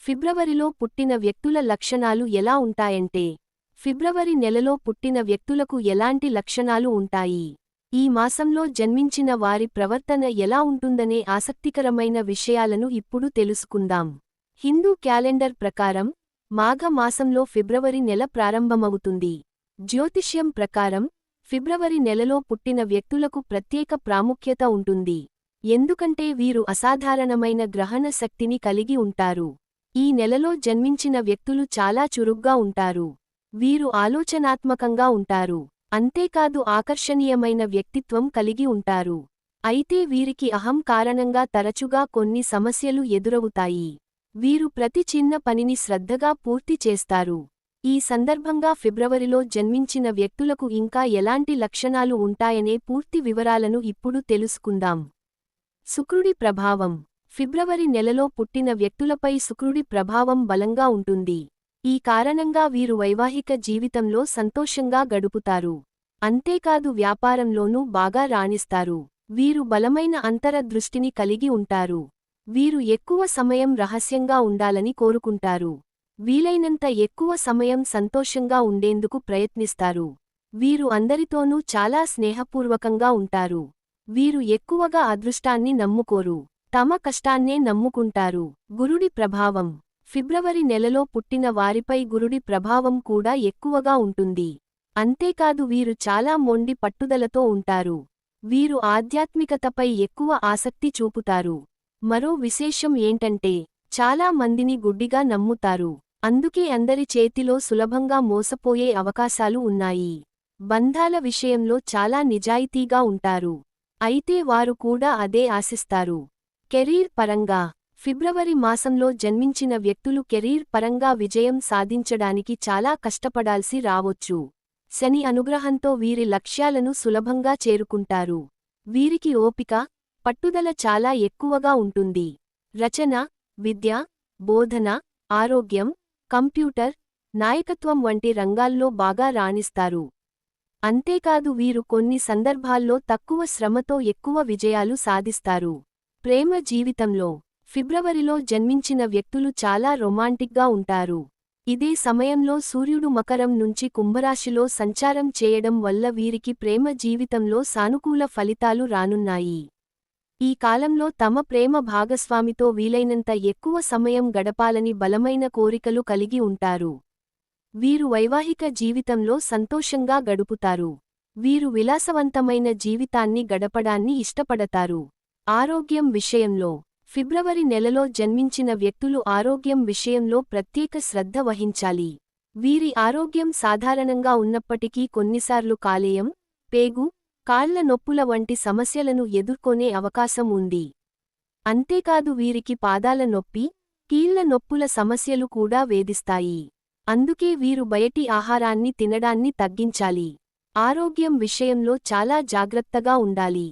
ఫిబ్రవరిలో పుట్టిన వ్యక్తుల లక్షణాలు ఎలా ఉంటాయంటే, ఫిబ్రవరి నెలలో పుట్టిన వ్యక్తులకు ఎలాంటి లక్షణాలు ఉంటాయి, ఈ మాసంలో జన్మించిన వారి ప్రవర్తన ఎలా ఉంటుందనే ఆసక్తికరమైన విషయాలను ఇప్పుడు తెలుసుకుందాం. హిందూ క్యాలెండర్ ప్రకారం మాఘ మాసంలో ఫిబ్రవరి నెల ప్రారంభమవుతుంది. జ్యోతిష్యం ప్రకారం ఫిబ్రవరి నెలలో పుట్టిన వ్యక్తులకు ప్రత్యేక ప్రాముఖ్యత ఉంటుంది. ఎందుకంటే వీరు అసాధారణమైన గ్రహణ శక్తిని కలిగి ఉంటారు. ఈ నెలలో జన్మించిన వ్యక్తులు చాలా చురుగ్గా ఉంటారు. వీరు ఆలోచనాత్మకంగా ఉంటారు. అంతేకాదు ఆకర్షణీయమైన వ్యక్తిత్వం కలిగి ఉంటారు. అయితే వీరికి అహం కారణంగా తరచుగా కొన్ని సమస్యలు ఎదురవుతాయి. వీరు ప్రతి చిన్న పనిని శ్రద్ధగా పూర్తి చేస్తారు. ఈ సందర్భంగా ఫిబ్రవరిలో జన్మించిన వ్యక్తులకు ఇంకా ఎలాంటి లక్షణాలు ఉంటాయనే పూర్తి వివరాలను ఇప్పుడు తెలుసుకుందాం. శుక్రుడి ప్రభావం. ఫిబ్రవరి నెలలో పుట్టిన వ్యక్తులపై శుక్రుడి ప్రభావం బలంగా ఉంటుంది. ఈ కారణంగా వీరు వైవాహిక జీవితంలో సంతోషంగా గడుపుతారు. అంతేకాదు వ్యాపారంలోనూ బాగా రాణిస్తారు. వీరు బలమైన అంతర దృష్టిని కలిగి ఉంటారు. వీరు ఎక్కువ సమయం రహస్యంగా ఉండాలని కోరుకుంటారు. వీలైనంత ఎక్కువ సమయం సంతోషంగా ఉండేందుకు ప్రయత్నిస్తారు. వీరు అందరితోనూ చాలా స్నేహపూర్వకంగా ఉంటారు. వీరు ఎక్కువగా అదృష్టాన్ని నమ్ముకోరు. తమ కష్టాన్నే నమ్ముకుంటారు. గురుడి ప్రభావం. ఫిబ్రవరి నెలలో పుట్టిన వారిపై గురుడి ప్రభావం కూడా ఎక్కువగా ఉంటుంది. అంతేకాదు వీరు చాలా మొండి పట్టుదలతో ఉంటారు. వీరు ఆధ్యాత్మికతపై ఎక్కువ ఆసక్తి చూపుతారు. మరో విశేషం ఏంటంటే, చాలా మందిని గుడ్డిగా నమ్ముతారు. అందుకే అందరి చేతిలో సులభంగా మోసపోయే అవకాశాలు ఉన్నాయి. బంధాల విషయంలో చాలా నిజాయితీగా ఉంటారు. అయితే వారు కూడా అదే ఆశిస్తారు. కెరీర్ పరంగా. ఫిబ్రవరి మాసంలో జన్మించిన వ్యక్తులు కెరీర్ పరంగా విజయం సాధించడానికి చాలా కష్టపడాల్సి రావొచ్చు. శని అనుగ్రహంతో వీరి లక్ష్యాలను సులభంగా చేరుకుంటారు. వీరికి ఓపిక, పట్టుదల చాలా ఎక్కువగా ఉంటుంది. రచన, విద్య, బోధన, ఆరోగ్యం, కంప్యూటర్, నాయకత్వం వంటి రంగాల్లో బాగా రాణిస్తారు. అంతేకాదు వీరు కొన్ని సందర్భాల్లో తక్కువ శ్రమతో ఎక్కువ విజయాలు సాధిస్తారు. ప్రేమ జీవితంలో. ఫిబ్రవరిలో జన్మించిన వ్యక్తులు చాలా రొమాంటిక్గా ఉంటారు. ఇదే సమయంలో సూర్యుడు మకరం నుంచి కుంభరాశిలో సంచారం చేయడం వల్ల వీరికి ప్రేమ జీవితంలో సానుకూల ఫలితాలు రానున్నాయి. ఈ కాలంలో తమ ప్రేమ భాగస్వామితో వీలైనంత ఎక్కువ సమయం గడపాలని బలమైన కోరికలు కలిగి ఉంటారు. వీరు వైవాహిక జీవితంలో సంతోషంగా గడుపుతారు. వీరు విలాసవంతమైన జీవితాన్ని గడపడాన్ని ఇష్టపడతారు. ఆరోగ్యం విషయంలో. ఫిబ్రవరి నెలలో జన్మించిన వ్యక్తులు ఆరోగ్యం విషయంలో ప్రత్యేక శ్రద్ధ వహించాలి. వీరి ఆరోగ్యం సాధారణంగా ఉన్నప్పటికీ కొన్నిసార్లు కాలేయం, పేగు, కాళ్ల నొప్పుల వంటి సమస్యలను ఎదుర్కొనే అవకాశం ఉంది. అంతేకాదు వీరికి పాదాల నొప్పి, కీళ్ల నొప్పుల సమస్యలు కూడా వేధిస్తాయి. అందుకే వీరు బయటి ఆహారాన్ని తినడాన్ని తగ్గించాలి. ఆరోగ్యం విషయంలో చాలా జాగ్రత్తగా ఉండాలి.